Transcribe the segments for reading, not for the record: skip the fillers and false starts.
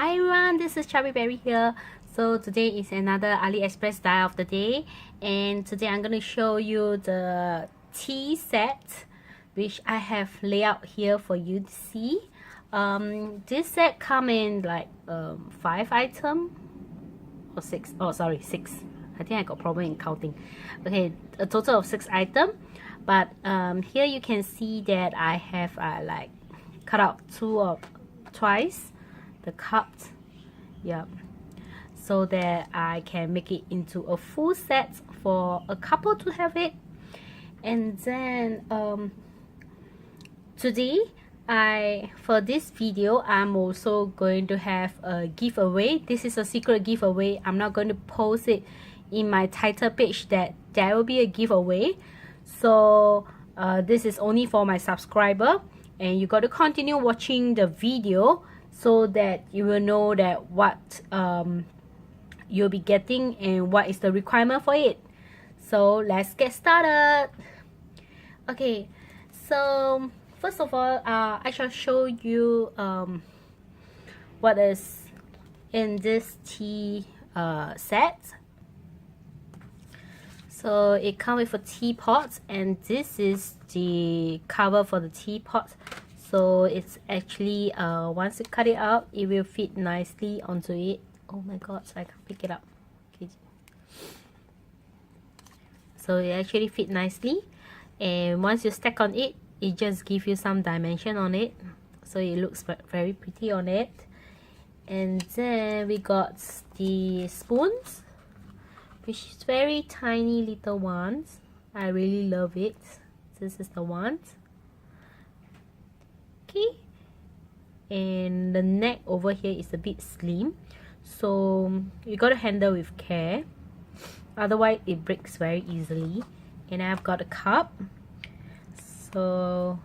Hi everyone, this is Chubby Berry here. So today is another AliExpress style of the day, and today I'm going to show you the tea set which I have laid out here for you to see. This set come in like 5 items or 6. Oh sorry, 6. I think I got problem in counting. Okay, a total of 6 items. But here you can see that I have like cut out twice the cups, yeah, so that I can make it into a full set for a couple to have it. And then today for this video I'm also going to have a giveaway. This is a secret giveaway. I'm not going to post it in my title page that there will be a giveaway. So this is only for my subscriber, and you got to continue watching the video so that you will know that what you'll be getting and what is the requirement for it. So let's get started. Okay, so first of all, I shall show you what is in this tea set. So it comes with a teapot, and this is the cover for the teapot. So it's actually once you cut it out, it will fit nicely onto it. Oh my god, so I can't pick it up. Okay. So it actually fit nicely, and once you stack on it, it just gives you some dimension on it, so it looks very pretty on it. And then we got the spoons, which is very tiny little ones. I really love it. This is the one. Okay, and the neck over here is a bit slim, so you gotta handle with care, otherwise it breaks very easily. And I've got a cup, so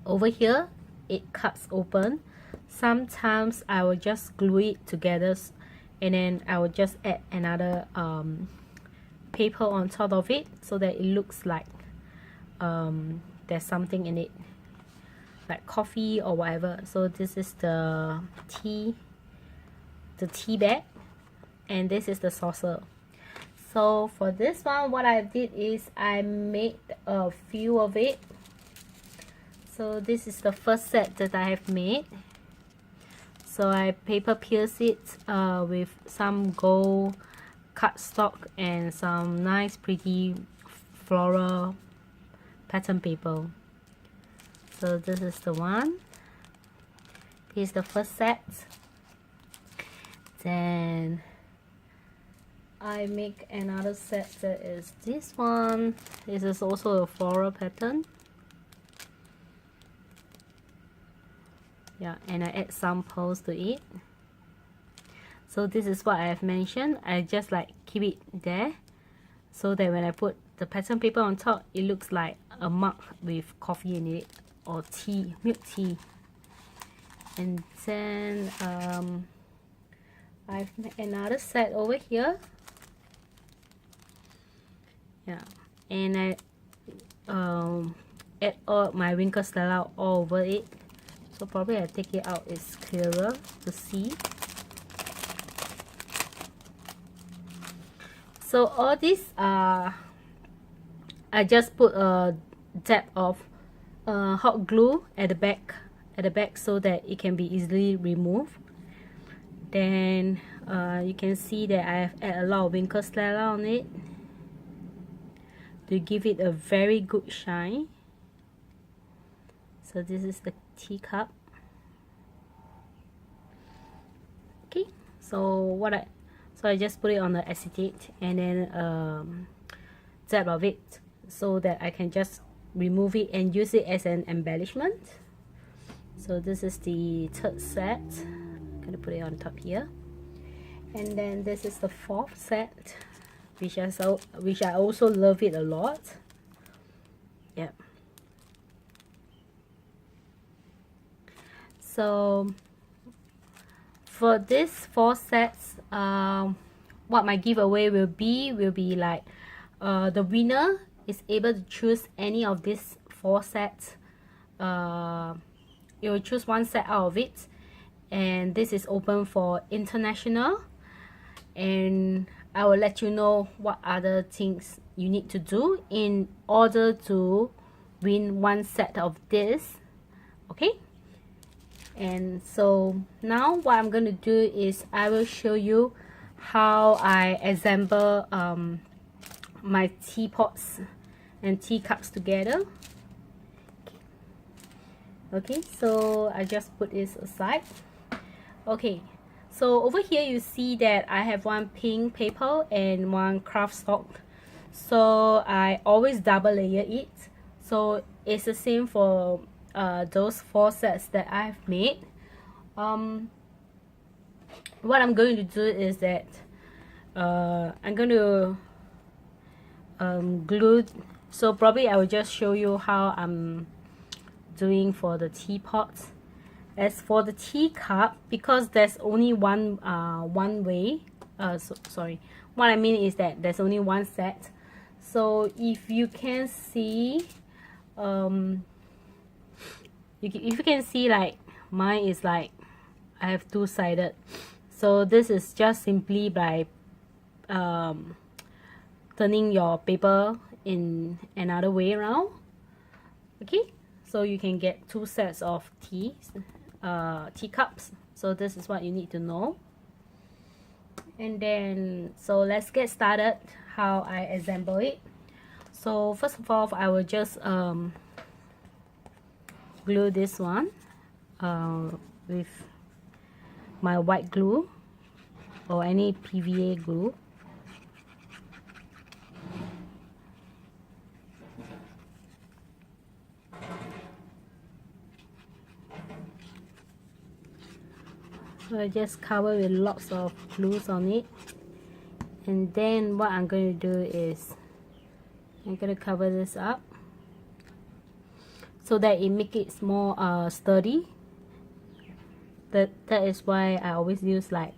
over here it cuts open. Sometimes I will just glue it together, and then I will just add another paper on top of it so that it looks like there's something in it, like coffee or whatever. So this is the tea bag, and this is the saucer. So for this one, what I did is I made a few of it. So this is the first set that I have made. So I paper pierce it with some gold cardstock and some nice pretty floral pattern paper. So this is the one. This is the first set. Then I make another set that is this one. This is also a floral pattern. Yeah, and I add some pearls to it. So this is what I have mentioned. I just like keep it there so that when I put the pattern paper on top, it looks like a mug with coffee in it, or tea, milk tea. And then I've made another set over here. Yeah, and I add all my wrinkle stella all over it. So probably I take it out, it's clearer to see. So all these I just put a dab of hot glue at the back so that it can be easily removed. Then you can see that I have added a lot of wrinkle stella on it to give it a very good shine. So this is the teacup. Okay, so I just put it on the acetate and then dab of it so that I can just remove it and use it as an embellishment. So this is the third set. I'm gonna put it on top here. And then this is the fourth set, which I also love it a lot. Yeah. So for this 4 sets, what my giveaway will be like the winner is able to choose any of these 4 sets. You will choose one set out of it, and this is open for international, and I will let you know what other things you need to do in order to win one set of this. Okay, and so now what I'm going to do is I will show you how I assemble my teapots and teacups together. Okay, so I just put this aside. Okay, so over here you see that I have one pink paper and one cardstock. So I always double layer it. So it's the same for those 4 sets that I've made. What I'm going to do is that I'm going to glue. So probably I will just show you how I'm doing for the teapots. As for the teacup, because there's only one way, sorry, what I mean is that there's only one set. So if you can see, if you can see, like mine is like I have 2-sided. So this is just simply by turning your paper in another way around. Okay, so you can get 2 sets of teacups. So this is what you need to know. And then, so let's get started how I assemble it. So first of all, I will just glue this one with my white glue or any PVA glue. So I just cover with lots of glues on it, and then what I'm going to do is I'm going to cover this up so that it makes it more sturdy. That is why I always use like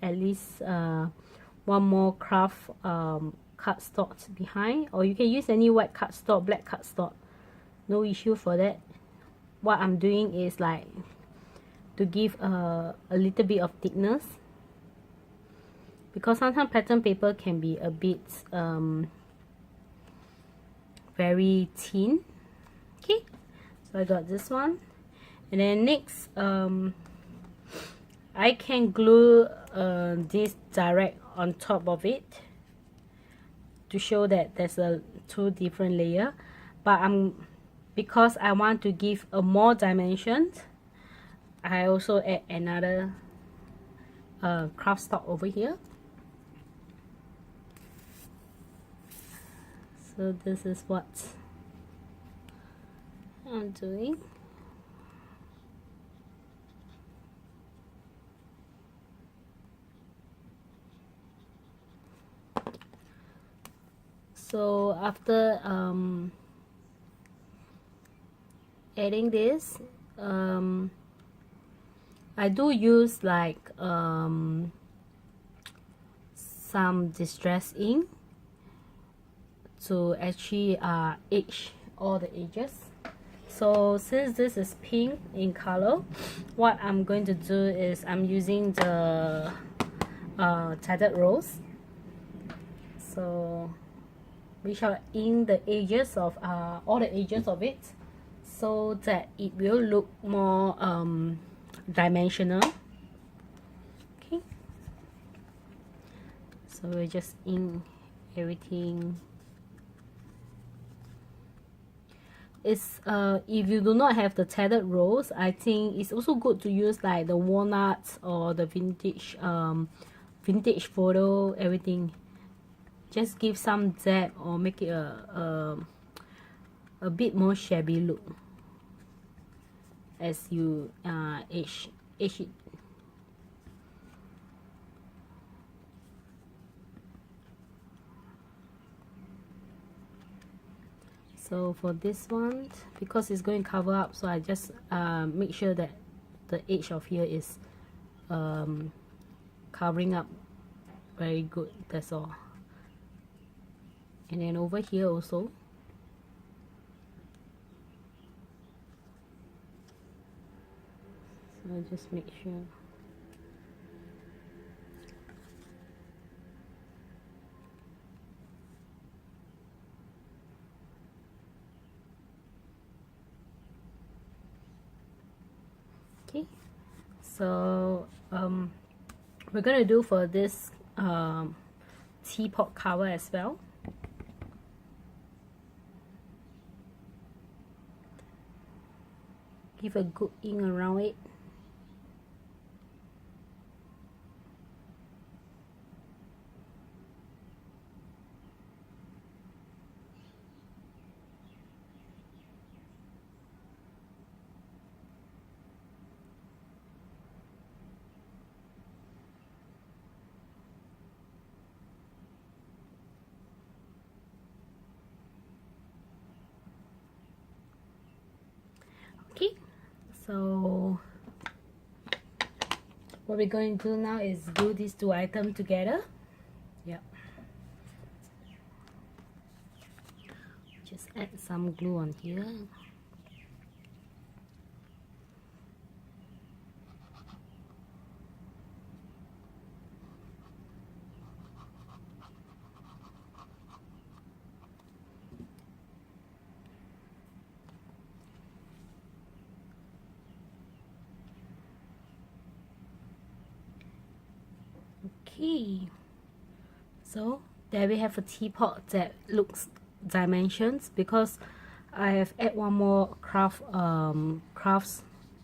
at least one more craft cardstock behind, or you can use any white cardstock, black cardstock, no issue for that. What I'm doing is like to give a little bit of thickness, because sometimes pattern paper can be a bit very thin. Okay, so I got this one, and then next I can glue this direct on top of it to show that there's 2 different layer, but because I want to give a more dimensions, I also add another cardstock over here. So this is what I'm doing. So after adding this, I do use like some distress ink to actually etch all the edges. So since this is pink in color, what I'm going to do is I'm using the tattered rose. So we shall ink the edges of all the edges of it, so that it will look more dimensional. Okay, so we just ink everything. It's if you do not have the tattered rose, I think it's also good to use like the walnuts or the vintage photo, everything. Just give some depth or make it a bit more shabby look as you etch it. So for this one, because it's going to cover up, so I just make sure that the edge of here is covering up very good. That's all. And then over here also, so just make sure. Okay, so we're gonna do for this teapot cover as well. Give a good ink around it. Okay, so what we're going to do now is glue these two items together. Yep. Just add some glue on here. Okay, so there we have a teapot that looks dimensions, because I have add one more crafts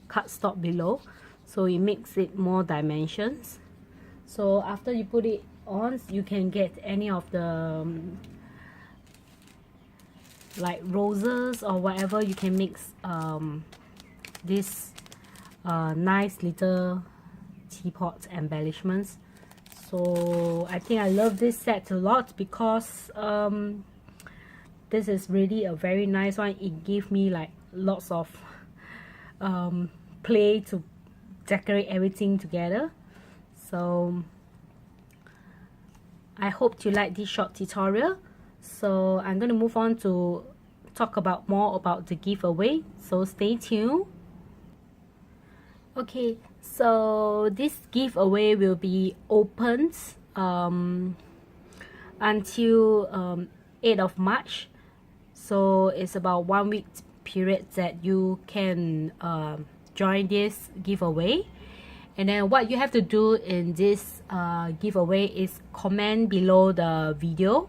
cardstock below, so it makes it more dimensions. So after you put it on, you can get any of the like roses or whatever. You can mix this nice little teapot embellishments. So I think I love this set a lot, because this is really a very nice one. It gave me like lots of play to decorate everything together. So I hope you like this short tutorial. So I'm going to move on to talk about more about the giveaway, so stay tuned. Okay, so this giveaway will be opened until 8th of March. So it's about 1 week period that you can join this giveaway. And then what you have to do in this giveaway is comment below the video.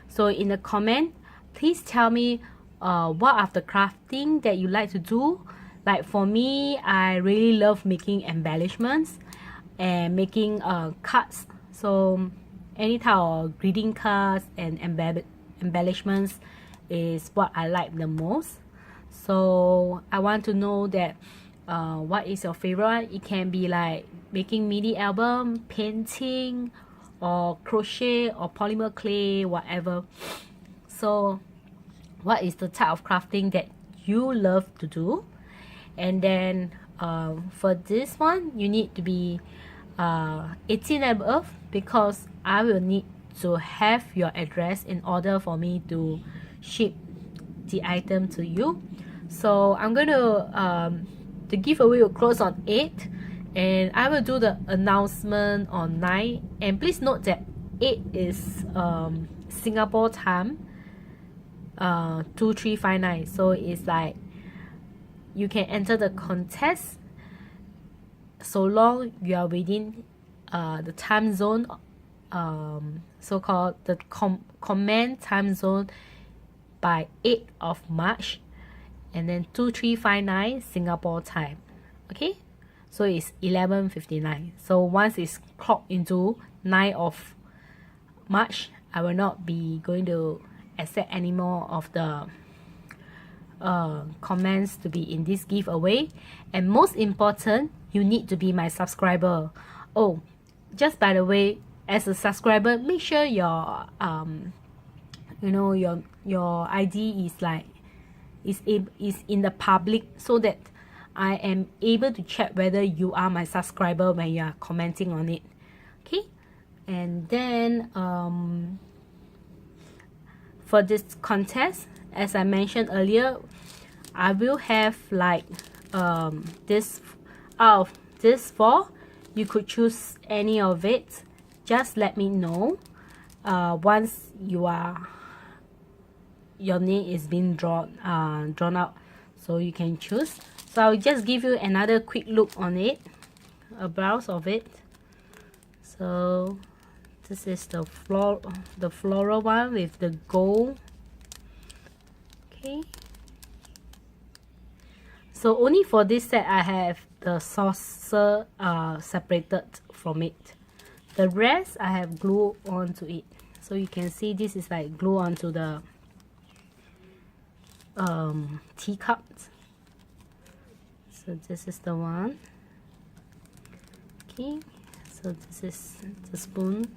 So in the comment, please tell me what are the crafting that you like to do. Like for me, I really love making embellishments and making cards. So any type of greeting cards and embellishments is what I like the most. So I want to know that what is your favorite. It can be like making mini album, painting, or crochet, or polymer clay, whatever. So what is the type of crafting that you love to do? And then for this one, you need to be 18 and above, because I will need to have your address in order for me to ship the item to you. So I'm going to the giveaway will close on 8, and I will do the announcement on 9. And please note that 8 is Singapore time, 2359. So it's like you can enter the contest so long you are within the time zone, so-called the comment time zone by 8th of March, and then 2359 Singapore time. Okay, so it's 11:59. So once it's clocked into 9th of March, I will not be going to accept any more of the comments to be in this giveaway. And most important, you need to be my subscriber. Oh, just by the way, as a subscriber, make sure your your ID is like is in the public, so that I am able to check whether you are my subscriber when you are commenting on it. Okay, and then for this contest, as I mentioned earlier, I will have like this out of this 4. You could choose any of it. Just let me know once your name is being drawn out, so you can choose. So So I'll just give you another quick look on it, a browse of it. So this is the floral one with the gold. Okay. So only for this set I have the saucer separated from it. The rest I have glue onto it. So you can see this is like glue onto the teacups. So this is the one. Okay, so this is the spoon.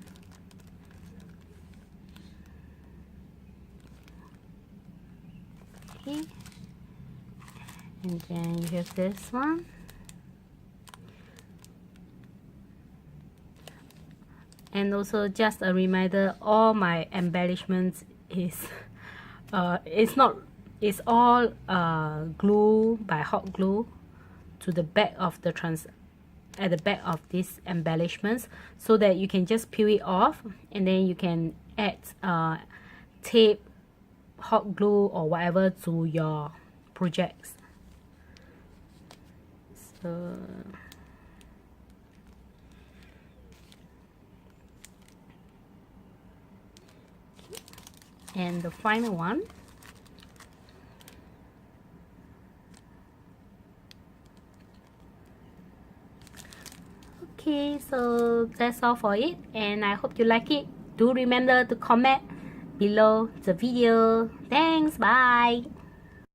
Okay, and then you have this one. And also just a reminder, all my embellishments is it's all glue by hot glue to the back of the at the back of these embellishments, so that you can just peel it off and then you can add tape, hot glue or whatever to your projects. So and the final one. Okay, so that's all for it, and I hope you like it. Do remember to comment below the video. Thanks, bye.